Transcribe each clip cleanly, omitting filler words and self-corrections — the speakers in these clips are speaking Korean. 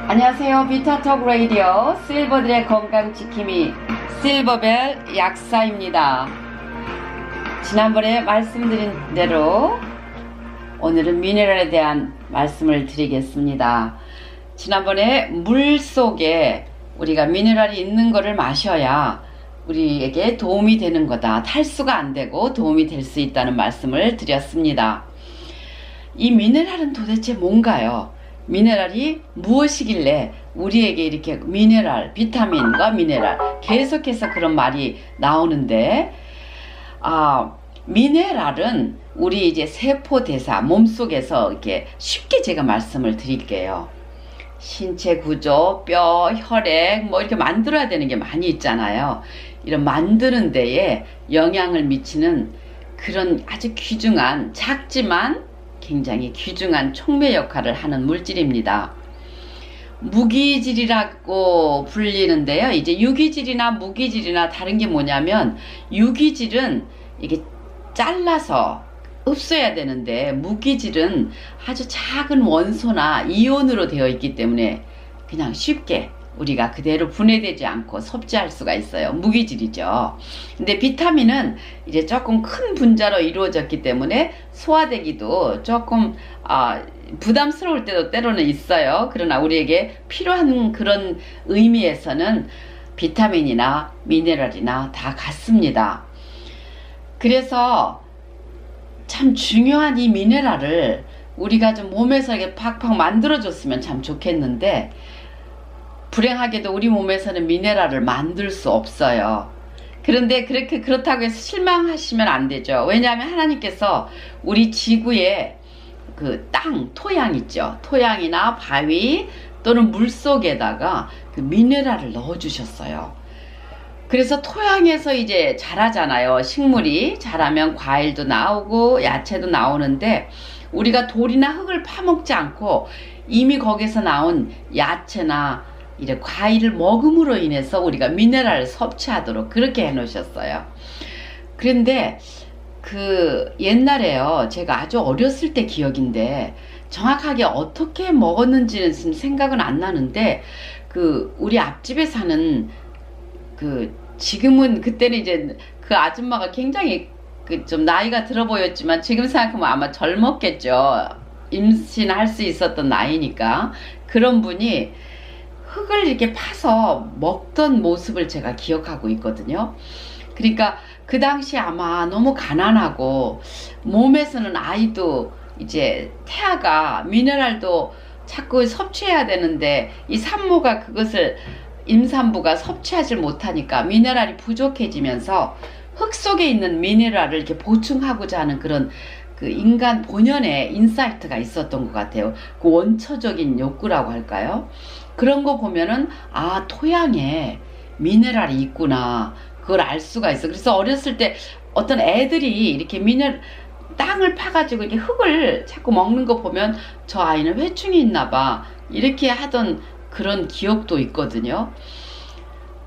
안녕하세요. 비타톡 라디오 실버들의 건강지킴이 실버벨 약사입니다. 지난번에 말씀드린 대로 오늘은 미네랄에 대한 말씀을 드리겠습니다. 지난번에 물 속에 우리가 미네랄이 있는 것을 마셔야 우리에게 도움이 되는 거다. 탈수가 안 되고 도움이 될 수 있다는 말씀을 드렸습니다. 이 미네랄은 도대체 뭔가요? 미네랄이 무엇이길래 우리에게 이렇게 미네랄, 비타민과 미네랄 계속해서 그런 말이 나오는데, 미네랄은 우리 이제 세포대사 몸속에서 이렇게 쉽게 제가 말씀을 드릴게요. 신체 구조, 뼈, 혈액 뭐 이렇게 만들어야 되는 게 많이 있잖아요. 이런 만드는 데에 영향을 미치는 그런 아주 귀중한, 작지만 굉장히 귀중한 촉매 역할을 하는 물질입니다. 무기질이라고 불리는데요. 이제 유기질이나 무기질이나 다른 게 뭐냐면, 유기질은 이게 잘라서 흡수해야 되는데 무기질은 아주 작은 원소나 이온으로 되어 있기 때문에 그냥 쉽게 우리가 그대로 분해되지 않고 섭취할 수가 있어요. 무기질이죠. 근데 비타민은 이제 조금 큰 분자로 이루어졌기 때문에 소화되기도 조금 부담스러울 때도 때로는 있어요. 그러나 우리에게 필요한 그런 의미에서는 비타민이나 미네랄이나 다 같습니다. 그래서 참 중요한 이 미네랄을 우리가 좀 몸에서 이렇게 팍팍 만들어줬으면 참 좋겠는데, 불행하게도 우리 몸에서는 미네랄을 만들 수 없어요. 그런데 그렇다고 해서 실망하시면 안 되죠. 왜냐하면 하나님께서 우리 지구에 그 땅, 토양 있죠. 토양이나 바위 또는 물 속에다가 그 미네랄을 넣어 주셨어요. 그래서 토양에서 이제 자라잖아요. 식물이 자라면 과일도 나오고 야채도 나오는데, 우리가 돌이나 흙을 파먹지 않고 이미 거기서 나온 야채나 이제 과일을 먹음으로 인해서 우리가 미네랄을 섭취하도록 그렇게 해 놓으셨어요. 그런데 그 옛날에요, 제가 아주 어렸을 때 기억인데 정확하게 어떻게 먹었는지는 생각은 안 나는데, 그 우리 앞집에 사는 지금은, 그때는 이제 그 아줌마가 굉장히 좀 나이가 들어 보였지만 지금 생각하면 아마 젊었겠죠. 임신할 수 있었던 나이니까. 그런 분이 흙을 이렇게 파서 먹던 모습을 제가 기억하고 있거든요. 그러니까 그 당시 아마 너무 가난하고, 몸에서는 아이도 이제 태아가 미네랄도 자꾸 섭취해야 되는데 이 산모가 그것을, 임산부가 섭취하지 못하니까 미네랄이 부족해지면서 흙 속에 있는 미네랄을 이렇게 보충하고자 하는 그런 그 인간 본연의 인사이트가 있었던 것 같아요. 그 원초적인 욕구라고 할까요? 그런 거 보면은 토양에 미네랄이 있구나, 그걸 알 수가 있어. 그래서 어렸을 때 어떤 애들이 이렇게 땅을 파가지고 이렇게 흙을 자꾸 먹는 거 보면 저 아이는 회충이 있나 봐, 이렇게 하던 그런 기억도 있거든요.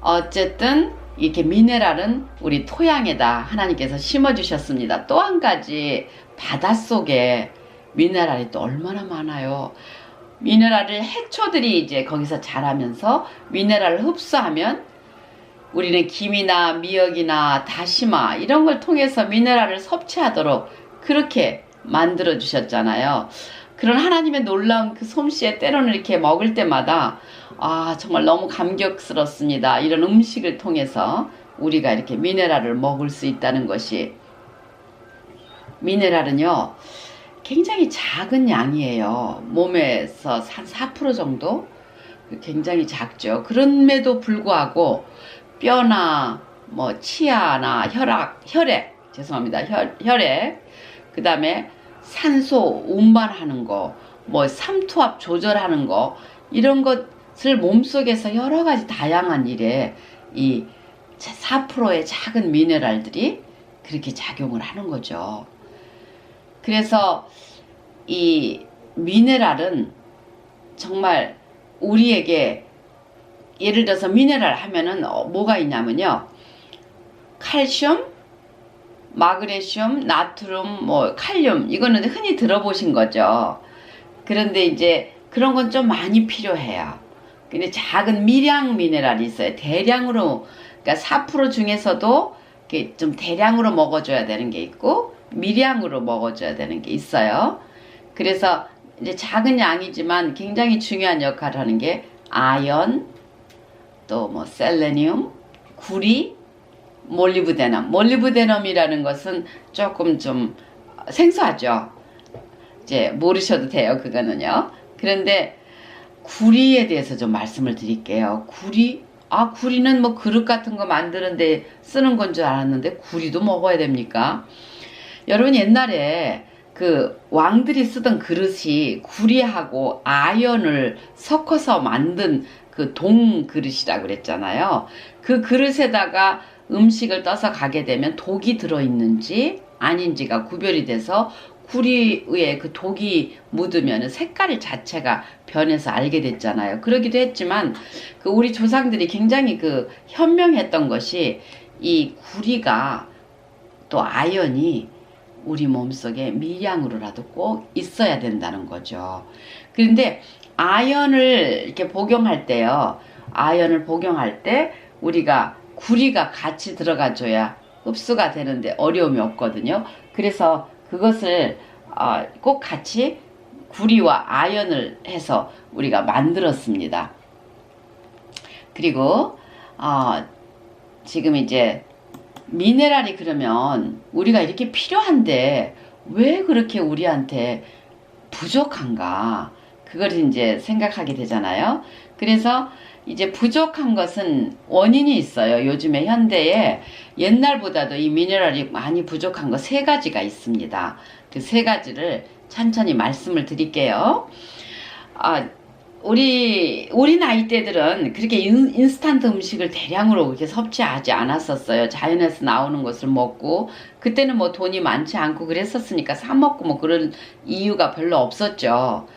어쨌든 이렇게 미네랄은 우리 토양에다 하나님께서 심어주셨습니다. 또 한 가지, 바닷속에 미네랄이 또 얼마나 많아요. 미네랄을 해초들이 이제 거기서 자라면서 미네랄을 흡수하면 우리는 김이나 미역이나 다시마 이런 걸 통해서 미네랄을 섭취하도록 그렇게 만들어 주셨잖아요. 그런 하나님의 놀라운 그 솜씨에 때로는 이렇게 먹을 때마다 정말 너무 감격스럽습니다. 이런 음식을 통해서 우리가 이렇게 미네랄을 먹을 수 있다는 것이. 미네랄은요 굉장히 작은 양이에요. 몸에서 한 4% 정도? 굉장히 작죠. 그럼에도 불구하고 뼈나 뭐 치아나 혈액, 그 다음에 산소 운반하는 거, 뭐 삼투압 조절하는 거, 이런 것을 몸속에서 여러 가지 다양한 일에 이 4%의 작은 미네랄들이 그렇게 작용을 하는 거죠. 그래서 이 미네랄은 정말 우리에게, 예를 들어서 미네랄 하면은 뭐가 있냐면요, 칼슘, 마그네슘, 나트륨, 뭐 칼륨, 이거는 흔히 들어보신 거죠. 그런데 이제 그런 건 좀 많이 필요해요. 근데 작은 미량 미네랄이 있어요. 대량으로, 그러니까 4% 중에서도 이렇게 좀 대량으로 먹어줘야 되는 게 있고 미량으로 먹어줘야 되는 게 있어요. 그래서 이제 작은 양이지만 굉장히 중요한 역할을 하는 게 아연, 또 뭐 셀레늄, 구리, 몰리브데넘. 몰리브데넘이라는 것은 조금 좀 생소하죠. 이제 모르셔도 돼요. 그거는요. 그런데 구리에 대해서 좀 말씀을 드릴게요. 구리? 구리는 뭐 그릇 같은 거 만드는데 쓰는 건 줄 알았는데 구리도 먹어야 됩니까? 여러분 옛날에 그 왕들이 쓰던 그릇이 구리하고 아연을 섞어서 만든 그 동 그릇이라고 그랬잖아요. 그 그릇에다가 음식을 떠서 가게 되면 독이 들어있는지 아닌지가 구별이 돼서 구리에 그 독이 묻으면 색깔 자체가 변해서 알게 됐잖아요. 그러기도 했지만 그 우리 조상들이 굉장히 그 현명했던 것이 이 구리가 또 아연이 우리 몸속에 미량으로라도 꼭 있어야 된다는 거죠. 그런데 아연을 이렇게 복용할 때요. 아연을 복용할 때 우리가 구리가 같이 들어가줘야 흡수가 되는데 어려움이 없거든요. 그래서 그것을 꼭 같이 구리와 아연을 해서 우리가 만들었습니다. 그리고 지금 이제 미네랄이 그러면 우리가 이렇게 필요한데 왜 그렇게 우리한테 부족한가? 그걸 이제 생각하게 되잖아요. 그래서 이제 부족한 것은 원인이 있어요. 요즘에 현대에 옛날보다도 이 미네랄이 많이 부족한 거 3가지가 있습니다. 그 3가지를 천천히 말씀을 드릴게요. 우리 나이 때들은 그렇게 인스턴트 음식을 대량으로 그렇게 섭취하지 않았었어요. 자연에서 나오는 것을 먹고 그때는 뭐 돈이 많지 않고 그랬었으니까 사 먹고 뭐 그런 이유가 별로 없었죠.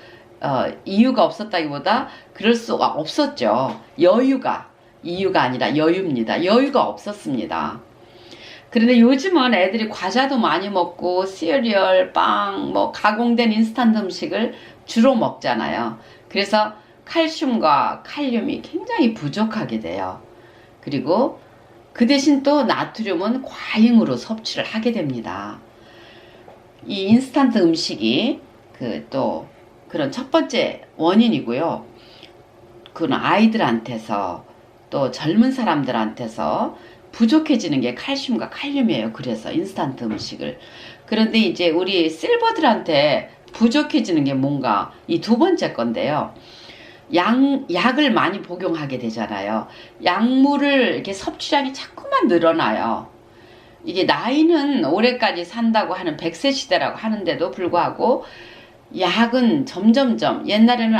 이유가 없었다기보다 그럴 수가 없었죠. 이유가 아니라 여유입니다. 여유가 없었습니다. 그런데 요즘은 애들이 과자도 많이 먹고 시리얼, 빵, 뭐 가공된 인스턴트 음식을 주로 먹잖아요. 그래서 칼슘과 칼륨이 굉장히 부족하게 돼요. 그리고 그 대신 또 나트륨은 과잉으로 섭취를 하게 됩니다. 이 인스턴트 음식이 또 그런 첫 번째 원인이고요. 그건 아이들한테서 또 젊은 사람들한테서 부족해지는 게 칼슘과 칼륨이에요. 그래서 인스턴트 음식을. 그런데 이제 우리 실버들한테 부족해지는 게 뭔가 이 2번째 건데요. 약을 많이 복용하게 되잖아요. 약물을 이렇게 섭취량이 자꾸만 늘어나요. 이게 나이는 오래까지 산다고 하는 100세 시대라고 하는데도 불구하고 약은 점점점 옛날에는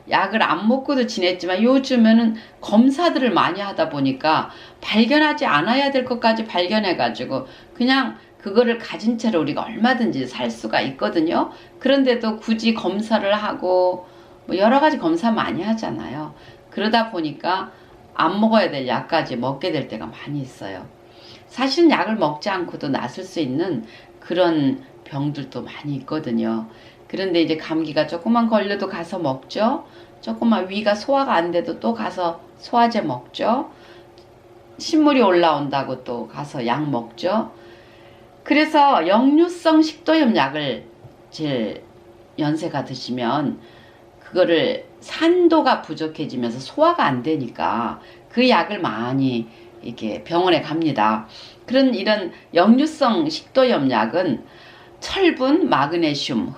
약을 안 먹고도 지냈지만 요즘에는 검사들을 많이 하다 보니까 발견하지 않아야 될 것까지 발견해가지고 그냥 그거를 가진 채로 우리가 얼마든지 살 수가 있거든요. 그런데도 굳이 검사를 하고 뭐 여러 가지 검사 많이 하잖아요. 그러다 보니까 안 먹어야 될 약까지 먹게 될 때가 많이 있어요. 사실은 약을 먹지 않고도 낫을 수 있는 그런 병들도 많이 있거든요. 그런데 이제 감기가 조금만 걸려도 가서 먹죠. 조금만 위가 소화가 안 돼도 또 가서 소화제 먹죠. 신물이 올라온다고 또 가서 약 먹죠. 그래서 역류성 식도염 약을 제일 연세가 드시면 그거를 산도가 부족해지면서 소화가 안 되니까 그 약을 많이 이렇게 병원에 갑니다. 이런 역류성 식도염 약은 철분, 마그네슘,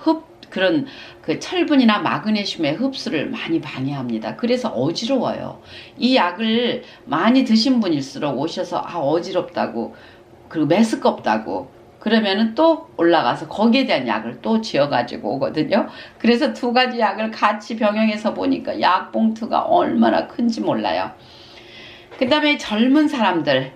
그런 그 철분이나 마그네슘의 흡수를 많이 방해합니다. 그래서 어지러워요. 이 약을 많이 드신 분일수록 오셔서 어지럽다고 그리고 메스껍다고 그러면은 또 올라가서 거기에 대한 약을 또 지어가지고 오거든요. 그래서 2가지 약을 같이 병행해서 보니까 약 봉투가 얼마나 큰지 몰라요. 그 다음에 젊은 사람들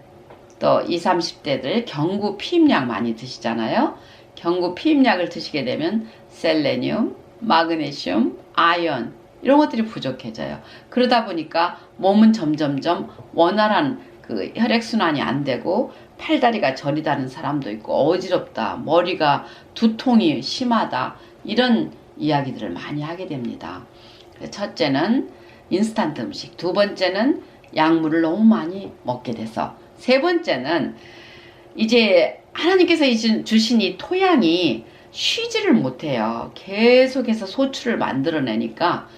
또 20, 30대들 경구 피임약 많이 드시잖아요. 경구 피임약을 드시게 되면 셀레늄, 마그네슘, 아연 이런 것들이 부족해져요. 그러다 보니까 몸은 점점점 원활한 그 혈액순환이 안 되고 팔다리가 저리다는 사람도 있고 어지럽다, 머리가 두통이 심하다 이런 이야기들을 많이 하게 됩니다. 첫째는 인스턴트 음식. 두 번째는 약물을 너무 많이 먹게 돼서. 세 번째는 이제 하나님께서 주신 이 토양이 쉬지를 못해요. 계속해서 소출을 만들어내니까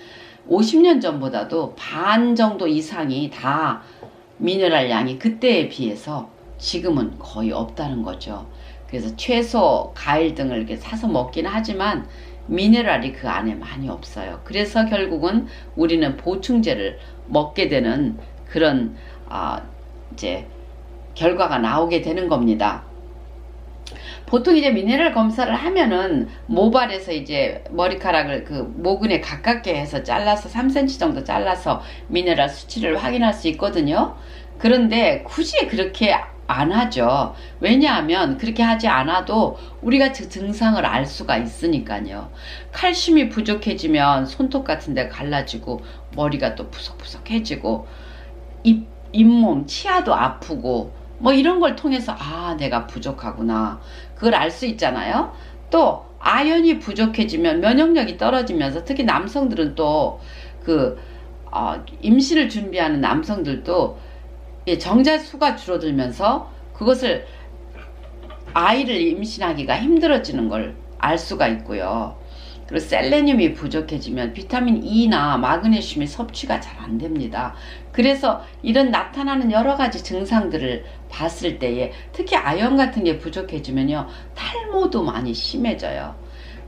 50년 전보다도 반 정도 이상이 다 미네랄 양이 그때에 비해서 지금은 거의 없다는 거죠. 그래서 채소, 과일 등을 이렇게 사서 먹긴 하지만 미네랄이 그 안에 많이 없어요. 그래서 결국은 우리는 보충제를 먹게 되는 그런 이제 결과가 나오게 되는 겁니다. 보통 이제 미네랄 검사를 하면은 모발에서 이제 머리카락을 그 모근에 가깝게 해서 잘라서 3cm 정도 잘라서 미네랄 수치를 확인할 수 있거든요. 그런데 굳이 그렇게 안 하죠. 왜냐하면 그렇게 하지 않아도 우리가 그 증상을 알 수가 있으니까요. 칼슘이 부족해지면 손톱 같은 데 갈라지고 머리가 또 푸석푸석해지고 잇몸, 치아도 아프고 뭐 이런 걸 통해서 내가 부족하구나 그걸 알 수 있잖아요. 또 아연이 부족해지면 면역력이 떨어지면서 특히 남성들은 또 임신을 준비하는 남성들도 정자수가 줄어들면서 그것을 아이를 임신하기가 힘들어지는 걸 알 수가 있고요. 그리고 셀레늄이 부족해지면 비타민 E나 마그네슘이 섭취가 잘 안 됩니다. 그래서 이런 나타나는 여러 가지 증상들을 봤을 때에 특히 아연 같은 게 부족해지면요, 탈모도 많이 심해져요.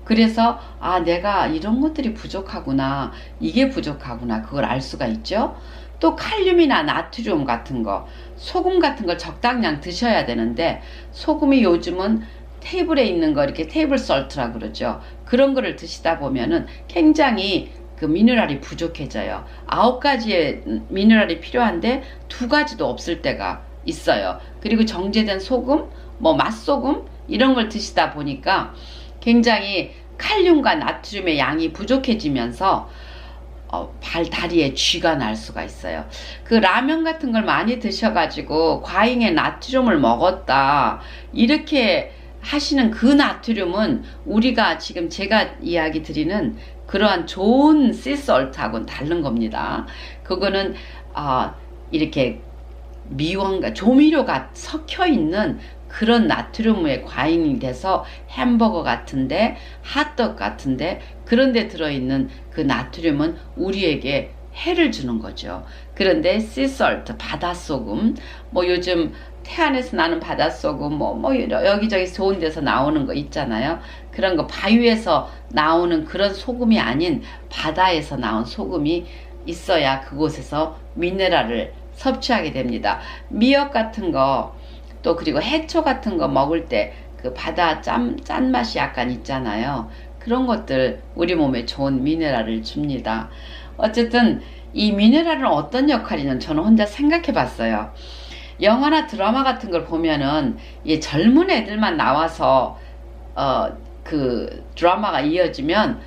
그래서 내가 이런 것들이 부족하구나, 이게 부족하구나, 그걸 알 수가 있죠. 또 칼륨이나 나트륨 같은 거, 소금 같은 걸 적당량 드셔야 되는데, 소금이 요즘은 테이블에 있는 거 이렇게 테이블 솔트라 그러죠. 그런 거를 드시다 보면은 굉장히 그 미네랄이 부족해져요. 9가지의 미네랄이 필요한데 2가지도 없을 때가 있어요. 그리고 정제된 소금, 뭐 맛소금 이런 걸 드시다 보니까 굉장히 칼륨과 나트륨의 양이 부족해지면서 다리에 쥐가 날 수가 있어요. 그 라면 같은 걸 많이 드셔가지고 과잉의 나트륨을 먹었다 이렇게 하시는 그 나트륨은 우리가 지금 제가 이야기 드리는 그러한 좋은 씨솔트하고는 다른 겁니다. 그거는 이렇게 미원과 조미료가 섞여 있는 그런 나트륨의 과잉이 돼서 햄버거 같은데 핫도그 같은데 그런 데 들어있는 그 나트륨은 우리에게 해를 주는 거죠. 그런데 씨솔트, 바닷소금, 뭐 요즘 태안에서 나는 바닷소금, 뭐 여기저기 좋은 데서 나오는 거 있잖아요. 그런 거 바위에서 나오는 그런 소금이 아닌 바다에서 나온 소금이 있어야 그곳에서 미네랄을 섭취하게 됩니다. 미역 같은 거, 또 그리고 해초 같은 거 먹을 때 그 바다 짠맛이 약간 있잖아요. 그런 것들 우리 몸에 좋은 미네랄을 줍니다. 어쨌든 이 미네랄은 어떤 역할이냐는 저는 혼자 생각해 봤어요. 영화나 드라마 같은 걸 보면은 젊은 애들만 나와서 그 드라마가 이어지면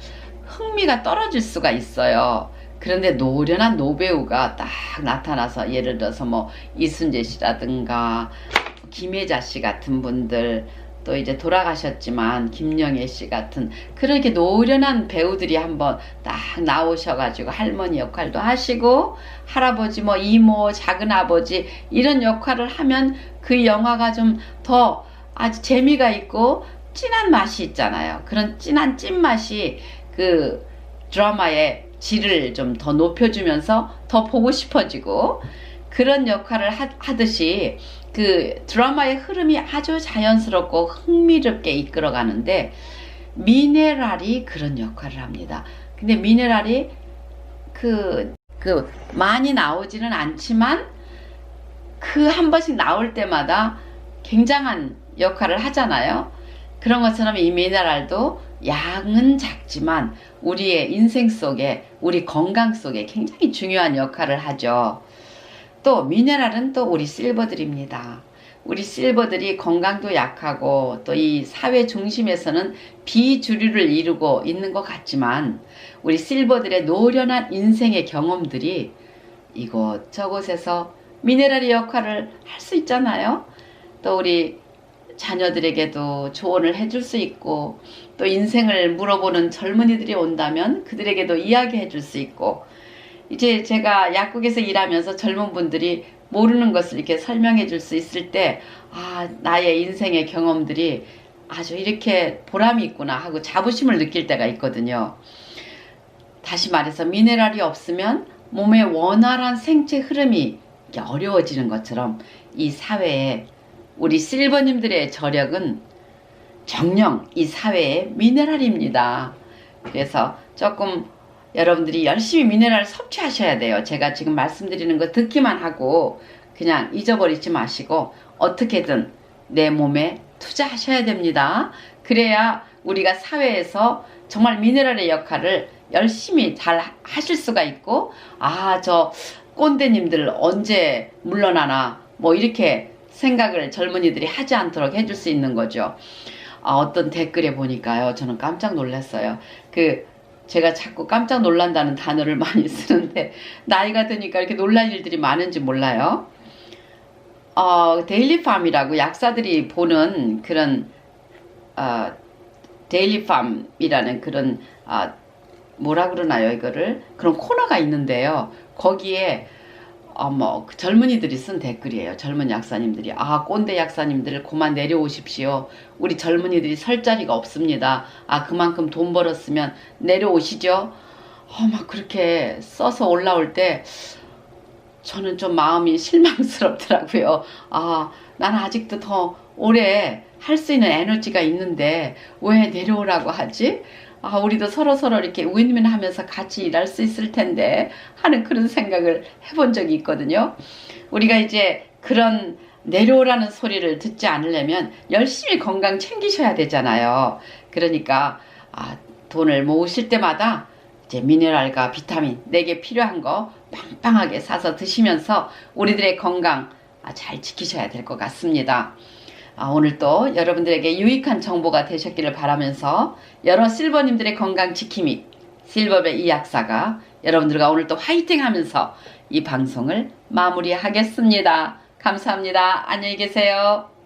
흥미가 떨어질 수가 있어요. 그런데 노련한 노배우가 딱 나타나서 예를 들어서 뭐 이순재 씨라든가 김혜자 씨 같은 분들, 또 이제 돌아가셨지만 김영애 씨 같은 그렇게 노련한 배우들이 한번 딱 나오셔가지고 할머니 역할도 하시고 할아버지 뭐 이모 작은아버지 이런 역할을 하면 그 영화가 좀 더 아주 재미가 있고 진한 맛이 있잖아요. 그런 진한 찐맛이 그 드라마의 질을 좀 더 높여주면서 더 보고 싶어지고 그런 역할을 하듯이 그 드라마의 흐름이 아주 자연스럽고 흥미롭게 이끌어가는데 미네랄이 그런 역할을 합니다. 근데 미네랄이 많이 나오지는 않지만 그 한 번씩 나올 때마다 굉장한 역할을 하잖아요. 그런 것처럼 이 미네랄도 양은 작지만 우리의 인생 속에, 우리 건강 속에 굉장히 중요한 역할을 하죠. 또 미네랄은 또 우리 실버들입니다. 우리 실버들이 건강도 약하고 또 이 사회 중심에서는 비주류를 이루고 있는 것 같지만 우리 실버들의 노련한 인생의 경험들이 이곳저곳에서 미네랄의 역할을 할 수 있잖아요. 또 우리 자녀들에게도 조언을 해줄 수 있고 또 인생을 물어보는 젊은이들이 온다면 그들에게도 이야기해 줄 수 있고 이제 제가 약국에서 일하면서 젊은 분들이 모르는 것을 이렇게 설명해 줄 수 있을 때, 아, 나의 인생의 경험들이 아주 이렇게 보람이 있구나 하고 자부심을 느낄 때가 있거든요. 다시 말해서 미네랄이 없으면 몸의 원활한 생체 흐름이 어려워지는 것처럼 이 사회에 우리 실버님들의 저력은 정령 이 사회의 미네랄입니다. 그래서 조금 여러분들이 열심히 미네랄 섭취하셔야 돼요. 제가 지금 말씀드리는 거 듣기만 하고 그냥 잊어버리지 마시고 어떻게든 내 몸에 투자하셔야 됩니다. 그래야 우리가 사회에서 정말 미네랄의 역할을 열심히 잘 하실 수가 있고, 아, 저 꼰대님들 언제 물러나나 뭐 이렇게 생각을 젊은이들이 하지 않도록 해줄 수 있는 거죠. 아, 어떤 댓글에 보니까요, 저는 깜짝 놀랐어요. 제가 자꾸 깜짝 놀란다는 단어를 많이 쓰는데 나이가 드니까 이렇게 놀랄 일들이 많은지 몰라요. 데일리팜이라고 약사들이 보는 그런 데일리팜이라는 그런 뭐라 그러나요, 이거를? 그런 코너가 있는데요. 거기에 그 젊은이들이 쓴 댓글이에요. 젊은 약사님들이. 아, 꼰대 약사님들 그만 내려오십시오. 우리 젊은이들이 설 자리가 없습니다. 아, 그만큼 돈 벌었으면 내려오시죠. 막 그렇게 써서 올라올 때 저는 좀 마음이 실망스럽더라고요. 아, 나는 아직도 더 오래 할 수 있는 에너지가 있는데 왜 내려오라고 하지? 아, 우리도 서로서로 이렇게 윈윈 하면서 같이 일할 수 있을 텐데 하는 그런 생각을 해본 적이 있거든요. 우리가 이제 그런 내려오라는 소리를 듣지 않으려면 열심히 건강 챙기셔야 되잖아요. 그러니까 돈을 모으실 때마다 이제 미네랄과 비타민 내게 필요한 거 빵빵하게 사서 드시면서 우리들의 건강 잘 지키셔야 될 것 같습니다. 오늘 또 여러분들에게 유익한 정보가 되셨기를 바라면서 여러 실버님들의 건강 지킴이 실버의 이 약사가 여러분들과 오늘 또 화이팅 하면서 이 방송을 마무리하겠습니다. 감사합니다. 안녕히 계세요.